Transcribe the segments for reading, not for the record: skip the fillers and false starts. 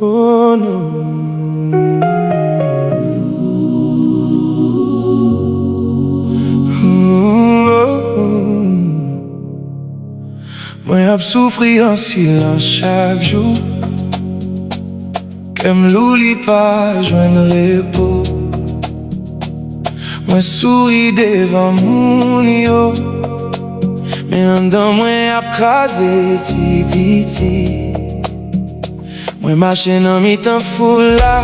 Oh non. Mwen ap soufri an silans chak jou, kem louli pa jwenn repo. Mwen souri devan moun yo, men an dan mwen ap kaze ti piti. Mwen mache nan mi tan foula,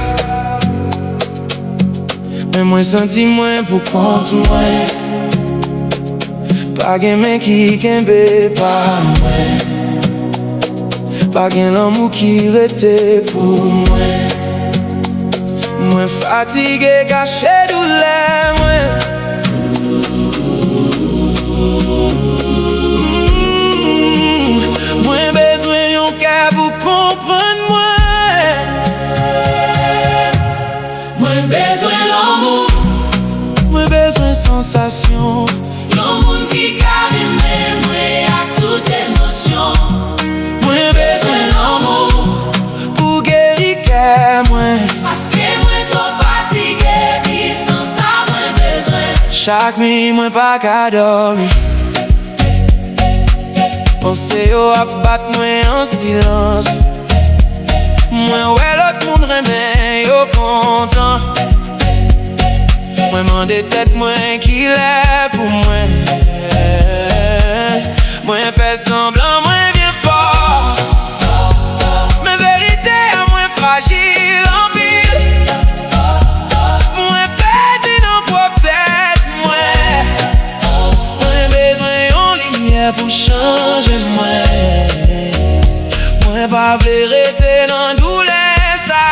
men mwen santi mwen pou kont mwen. Pa gen men ki kenbe pa mwen, pa gen lanmou ki rete pou mwen. Mwen fatige kache doulè mwen. Mwen bezwen yon kè pou kompren mwen. Mwen bezwen lanmou, Mwen bezwen sensasyon. yon moun ki ka renmen mwen ak tout emosyon. Mwen bezwen Lanmou, pou geri kè mwen. paske mwen to fatige, viv san sa mwen bezwen. Chak mi mwen pa ka dormi, pense yo ap bat mwen an silans. Mwen wè lot moun remen yo kontan. Mwen mande tèt mwen ki lè pou mwen. Mwen fè semblan mwen vyen fort, men verite a mwen fragil an pil. Mwen pèdi nan prop tèt mwen. Mwen bezwen yon lumière pou chanje mwen. Mwen pa vle rete nan doulè sa.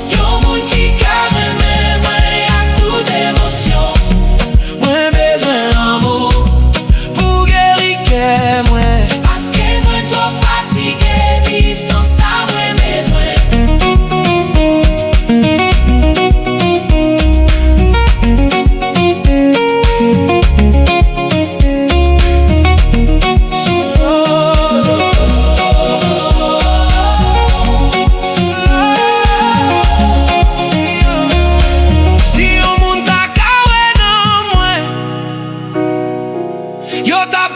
Yon moun ki ka renmen mwen ak tout emosyon. Mwen bezwen lanmou pou geri kè mwen. Paske mwen to fatige, viv san sa mwen bezwen. Yo tap